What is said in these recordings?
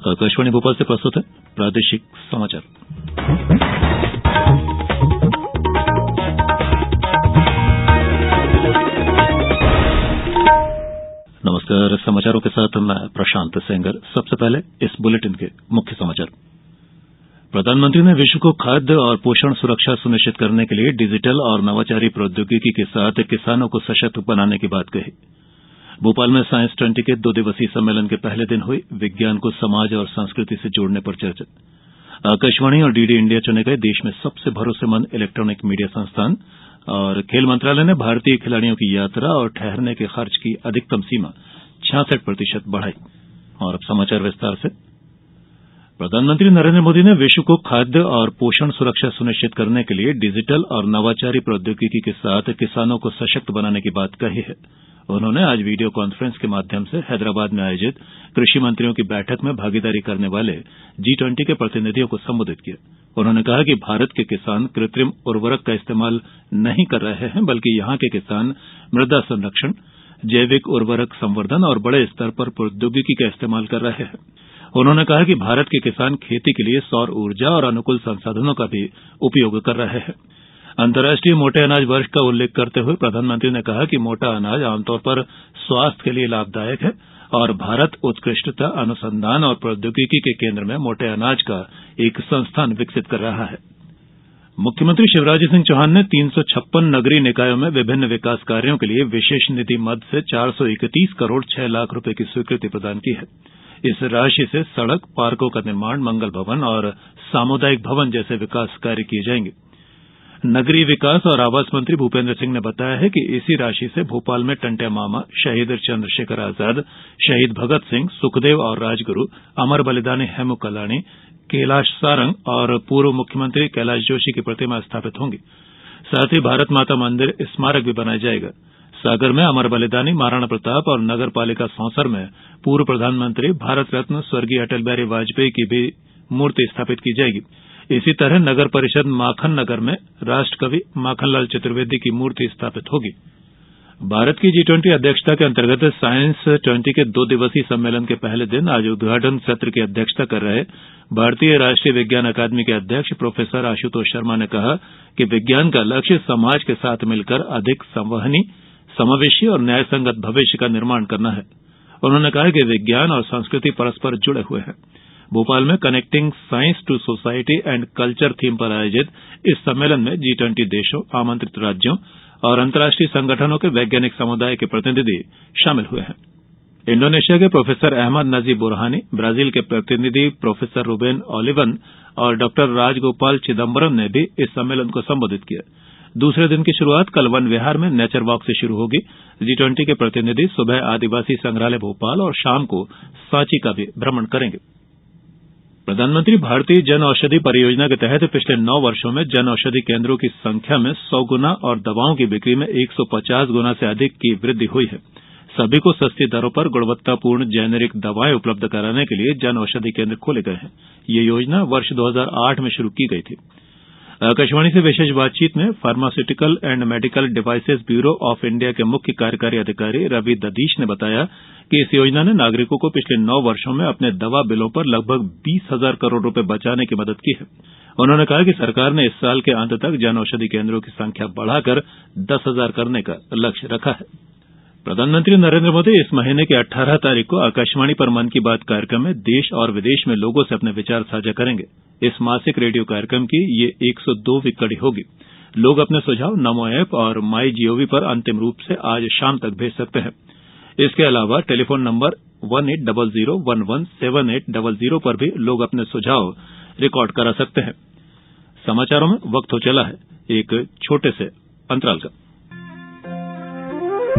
आकाशवाणी भोपाल से प्रस्तुत है प्रादेशिक समाचार। नमस्कार, समाचारों के साथ मैं प्रशांत सेंगर। सबसे पहले इस बुलेटिन के मुख्य समाचार। प्रधानमंत्री ने विश्व को खाद्य और पोषण सुरक्षा सुनिश्चित करने के लिए डिजिटल और नवाचारी प्रौद्योगिकी के साथ किसानों को सशक्त बनाने की बात कही। भोपाल में साइंस 20 के 2 दिवसीय सम्मेलन के पहले दिन हुई विज्ञान को समाज और संस्कृति से जोड़ने पर चर्चा। आकाशवाणी और डीडी इंडिया चुने गए देश में सबसे भरोसेमंद इलेक्ट्रॉनिक मीडिया संस्थान। और खेल मंत्रालय ने भारतीय खिलाड़ियों की यात्रा और ठहरने के खर्च की अधिकतम सीमा 66% बढ़ाई। और अब समाचार विस्तार से। प्रधानमंत्री नरेंद्र मोदी ने विश्व को खाद्य और पोषण सुरक्षा सुनिश्चित करने के लिए डिजिटल और नवाचारी प्रौद्योगिकी के साथ किसानों को सशक्त बनाने की बात कही है। उन्होंने आज वीडियो कॉन्फ्रेंस के माध्यम से हैदराबाद में आयोजित कृषि मंत्रियों की बैठक में भागीदारी करने वाले G20 के प्रतिनिधियों को संबोधित किया। उन्होंने कहा कि भारत के किसान कृत्रिम उर्वरक का इस्तेमाल नहीं कर रहे हैं, बल्कि यहां के किसान मृदा संरक्षण, जैविक उर्वरक संवर्धन और बड़े स्तर पर प्रौद्योगिकी का इस्तेमाल कर रहे हैं। उन्होंने कहा कि भारत के किसान खेती के लिए सौर ऊर्जा और अनुकूल संसाधनों का भी उपयोग कर रहे हैं। अंतर्राष्ट्रीय मोटे अनाज वर्ष का उल्लेख करते हुए प्रधानमंत्री ने कहा कि मोटा अनाज आमतौर पर स्वास्थ्य के लिए लाभदायक है और भारत उत्कृष्टता, अनुसंधान और प्रौद्योगिकी के केंद्र में मोटे अनाज का एक संस्थान विकसित कर रहा है। मुख्यमंत्री शिवराज सिंह चौहान ने 356 नगरीय निकायों में विभिन्न विकास कार्यों के लिए विशेष निधि मद से 431 करोड़ 6 लाख रुपए की स्वीकृति प्रदान की है। इस राशि से सड़क, पार्कों का निर्माण, मंगल भवन और सामुदायिक भवन जैसे विकास कार्य किए जाएंगे। नगरीय विकास और आवास मंत्री भूपेंद्र सिंह ने बताया है कि इसी राशि से भोपाल में टंट्या मामा, शहीद चंद्रशेखर आजाद, शहीद भगत सिंह, सुखदेव और राजगुरु, अमर बलिदानी हेमू कलानी, कैलाश सारंग और पूर्व मुख्यमंत्री कैलाश जोशी की प्रतिमा स्थापित होंगी। साथ ही भारत माता मंदिर स्मारक भी बनाया जाएगा। सागर में अमर बलिदानी महाराणा प्रताप और नगर पालिका सौंसर में पूर्व प्रधानमंत्री भारत रत्न स्वर्गीय अटल बिहारी वाजपेयी की भी मूर्ति स्थापित की जाएगी। इसी तरह नगर परिषद माखन नगर में राष्ट्रकवि माखनलाल चतुर्वेदी की मूर्ति स्थापित होगी। भारत की G20 अध्यक्षता के अंतर्गत साइंस 20 के 2 दिवसीय सम्मेलन के पहले दिन आज उद्घाटन सत्र की अध्यक्षता कर रहे भारतीय राष्ट्रीय विज्ञान अकादमी के अध्यक्ष प्रोफेसर आशुतोष शर्मा ने कहा कि विज्ञान का लक्ष्य समाज के साथ मिलकर अधिक संवहनी, समावेशी और न्यायसंगत भविष्य का निर्माण करना है। उन्होंने कहा कि विज्ञान और संस्कृति परस्पर जुड़े हुए हैं। भोपाल में connecting science to society and culture theme पर आयोजित इस सम्मेलन में G20 देशों, आमंत्रित राज्यों और अंतर्राष्ट्रीय संगठनों के वैज्ञानिक समुदाय के प्रतिनिधि शामिल हुए हैं। इंडोनेशिया के प्रोफेसर अहमद नजीब बुरहानी, ब्राजील के प्रतिनिधि प्रोफेसर रुबेन ओलिवन और डॉक्टर राजगोपाल चिदम्बरम ने भी इस सम्मेलन को संबोधित किया। दूसरे दिन की शुरुआत कल वन विहार में नेचर वॉक से शुरू होगी। G20 के प्रतिनिधि सुबह आदिवासी संग्रहालय भोपाल और शाम को सांची का भी भ्रमण करेंगे। प्रधानमंत्री भारतीय जन औषधि परियोजना के तहत पिछले 9 वर्षों में जन औषधि केंद्रों की संख्या में 100 गुना और दवाओं की बिक्री में 150 गुना से अधिक की वृद्धि हुई है। सभी को सस्ती दरों पर गुणवत्तापूर्ण जेनेरिक दवाएं उपलब्ध कराने के लिए जन औषधि केंद्र खोले गए हैं। ये योजना वर्ष 2008 में शुरू की गई थी। आकाशवाणी से विशेष बातचीत में pharmaceutical and medical devices bureau of India के मुख्य कार्यकारी अधिकारी रवि ददीश ने बताया कि इस योजना ने नागरिकों को पिछले 9 वर्षों में अपने दवा बिलों पर लगभग 20,000 करोड़ रुपए बचाने की मदद की है। उन्होंने कहा कि सरकार ने इस साल के अंत तक जन औषधि केंद्रों की संख्या बढ़ाकर 10,000 करने का लक्ष्य रखा है। प्रधानमंत्री नरेंद्र मोदी इस महीने की 18 तारीख को आकाशवाणी पर मन की बात कार्यक्रम में देश और विदेश में लोगों से अपने विचार साझा करेंगे। इस मासिक रेडियो कार्यक्रम की ये 102वीं कड़ी होगी। लोग अपने सुझाव नमो ऐप और माई जीओवी पर अंतिम रूप से आज शाम तक भेज सकते हैं। इसके अलावा टेलीफोन नंबर 1800117800 पर भी लोग अपने सुझाव रिकॉर्ड करा सकते हैं। समाचारों में वक्त हो चला है एक छोटे से अंतराल का।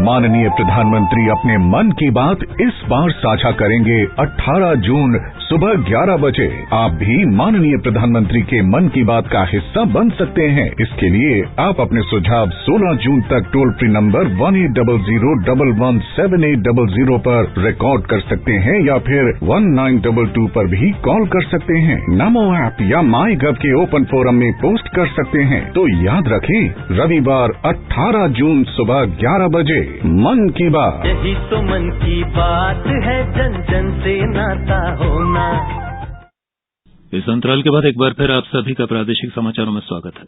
माननीय प्रधानमंत्री अपने मन की बात इस बार साझा करेंगे 18 जून सुबह 11 बजे। आप भी माननीय प्रधानमंत्री के मन की बात का हिस्सा बन सकते हैं। इसके लिए आप अपने सुझाव 16 जून तक टोल फ्री नंबर 1800117800 पर रिकॉर्ड कर सकते हैं या फिर 1922 पर भी कॉल कर सकते हैं। नमो ऐप या माई गव के ओपन फोरम में पोस्ट कर सकते हैं। तो याद रखें, रविवार 18 जून सुबह 11 बजे मन की बात। यही तो मन की बात है, जन जन से नाता होना। इस अंतराल के बाद एक बार फिर आप सभी का प्रादेशिक समाचारों में स्वागत है।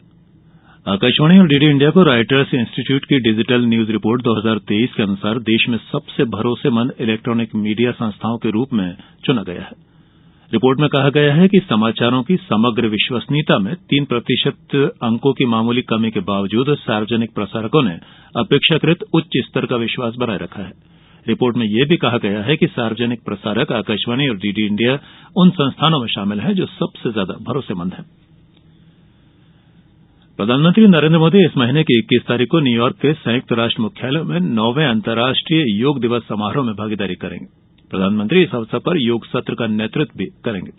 आकाशवाणी और डीडी इंडिया को राइटर्स इंस्टीट्यूट की डिजिटल न्यूज रिपोर्ट 2023 के अनुसार देश में सबसे भरोसेमंद इलेक्ट्रॉनिक मीडिया संस्थाओं के रूप में चुना गया है। रिपोर्ट में कहा गया है कि समाचारों की समग्र विश्वसनीयता में 3% अंकों की मामूली कमी के बावजूद सार्वजनिक प्रसारकों ने अपेक्षाकृत उच्च स्तर का विश्वास बनाए रखा है। रिपोर्ट में यह भी कहा गया है कि सार्वजनिक प्रसारक आकाशवाणी और डीडी इंडिया उन संस्थानों में शामिल हैं जो सबसे ज्यादा भरोसेमंद हैं। प्रधानमंत्री नरेंद्र मोदी इस महीने की 21 तारीख को न्यूयॉर्क के संयुक्त राष्ट्र मुख्यालय में 9वें अंतर्राष्ट्रीय योग दिवस समारोह में भागीदारी करेंगे। प्रधानमंत्री इस अवसर पर योग सत्र का नेतृत्व भी करेंगे।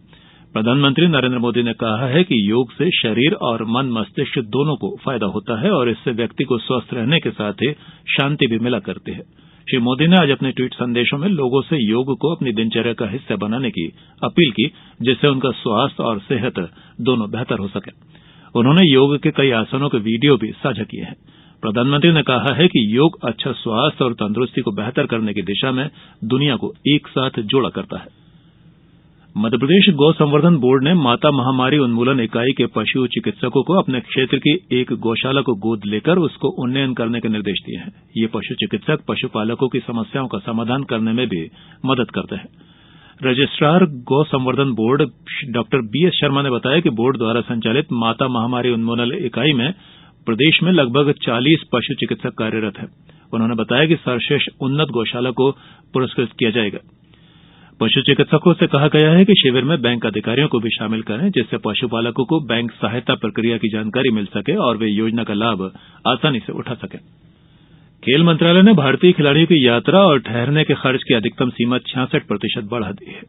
प्रधानमंत्री नरेंद्र मोदी ने कहा है कि योग से शरीर और मन मस्तिष्क दोनों को फायदा होता है और इससे व्यक्ति को स्वस्थ रहने के साथ ही शांति भी मिला करती है। श्री मोदी ने आज अपने ट्वीट संदेशों में लोगों से योग को अपनी दिनचर्या का हिस्सा बनाने की अपील की, जिससे उनका स्वास्थ्य और सेहत दोनों बेहतर हो सके। उन्होंने योग के कई आसनों के वीडियो भी साझा किए हैं। प्रधानमंत्री ने कहा है कि योग अच्छा स्वास्थ्य और तंदुरुस्ती को बेहतर करने की दिशा में दुनिया को एक साथ जोड़ा करता है। मध्यप्रदेश गौ संवर्धन बोर्ड ने माता महामारी उन्मूलन इकाई के पशु चिकित्सकों को अपने क्षेत्र की एक गौशाला को गोद लेकर उसको उन्नयन करने के निर्देश दिए हैं। ये पशु चिकित्सक पशुपालकों की समस्याओं का समाधान करने में भी मदद करते हैं। रजिस्ट्रार गौ संवर्धन बोर्ड डॉ BS शर्मा ने बताया कि बोर्ड द्वारा संचालित माता महामारी उन्मूलन इकाई में प्रदेश में लगभग 40 पशु चिकित्सक कार्यरत हैं। उन्होंने बताया कि सर्वश्रेष्ठ उन्नत गौशाला को पुरस्कृत किया जाएगा। पशु चिकित्सकों से कहा गया है कि शिविर में बैंक अधिकारियों को भी शामिल करें, जिससे पशुपालकों को बैंक सहायता प्रक्रिया की जानकारी मिल सके और वे योजना का लाभ आसानी से उठा सकें। खेल मंत्रालय ने भारतीय खिलाड़ियों की यात्रा और ठहरने के खर्च की अधिकतम सीमा 66% बढ़ा दी है।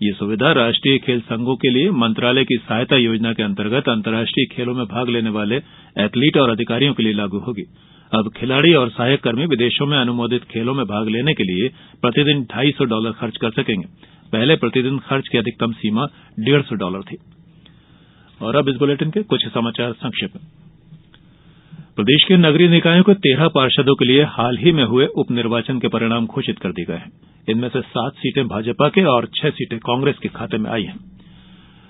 ये सुविधा राष्ट्रीय खेल संघों के लिए मंत्रालय की सहायता योजना के अंतर्गत अंतर्राष्ट्रीय खेलों में भाग लेने वाले एथलीट और अधिकारियों के लिए लागू होगी। अब खिलाड़ी और सहायक कर्मी विदेशों में अनुमोदित खेलों में भाग लेने के लिए प्रतिदिन $250 खर्च कर सकेंगे। पहले प्रतिदिन खर्च की अधिकतम सीमा $150 थी। और अब इस बुलेटिन के कुछ समाचार संक्षेप में। प्रदेश के नगरीय निकायों के 13 पार्षदों के लिए हाल ही में हुए उपनिर्वाचन के परिणाम घोषित कर दिए गए हैं। इनमें से 7 सीटें भाजपा के और 6 सीटें कांग्रेस के खाते में आई हैं।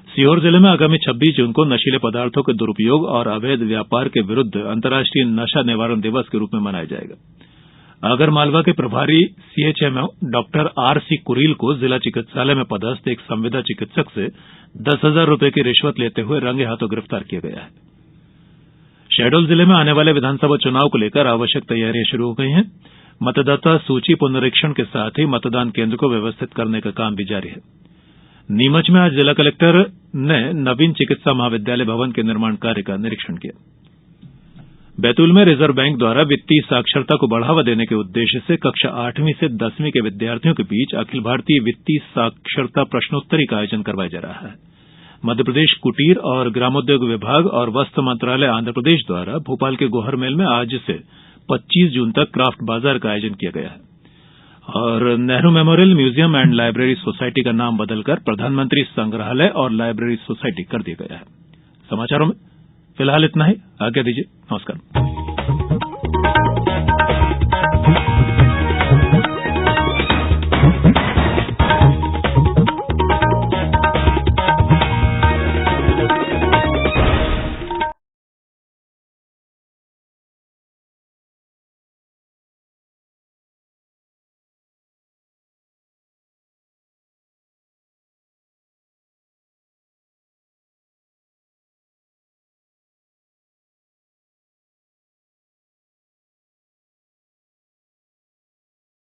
सीहोर जिले में आगामी 26 जून को नशीले पदार्थों के दुरुपयोग और अवैध व्यापार के विरुद्ध अंतर्राष्ट्रीय नशा निवारण दिवस के रूप में मनाया जाएगा। आगरमालवा के प्रभारी CHMO डॉक्टर RC कुरील को जिला चिकित्सालय में पदस्थ एक संविदा चिकित्सक से 10,000 रुपए की रिश्वत लेते हुए रंगे हाथों गिरफ्तार किया गया है। शहडोल जिले में आने वाले विधानसभा चुनाव को लेकर आवश्यक तैयारियां शुरू हो गई हैं। मतदाता सूची पुनरीक्षण के साथ ही मतदान केंद्र को व्यवस्थित करने का काम भी जारी है। नीमच में आज जिला कलेक्टर ने नवीन चिकित्सा महाविद्यालय भवन के निर्माण कार्य का निरीक्षण किया। बैतूल में रिजर्व बैंक द्वारा वित्तीय साक्षरता को बढ़ावा देने के उद्देश्य से कक्षा 8वीं से 10वीं के विद्यार्थियों के बीच अखिल भारतीय वित्तीय साक्षरता प्रश्नोत्तरी का आयोजन करवाया जा रहा है। मध्यप्रदेश कुटीर और ग्रामोद्योग विभाग और वस्त्र मंत्रालय आंध्र प्रदेश द्वारा भोपाल के गोहर मेल में आज से 25 जून तक क्राफ्ट बाजार का आयोजन किया गया है। और Nehru memorial museum and library society का नाम बदलकर प्रधानमंत्री संग्रहालय और लाइब्रेरी सोसाइटी कर दिया गया है। समाचारों में फिलहाल इतना ही। आज्ञा दीजिए। नमस्कार।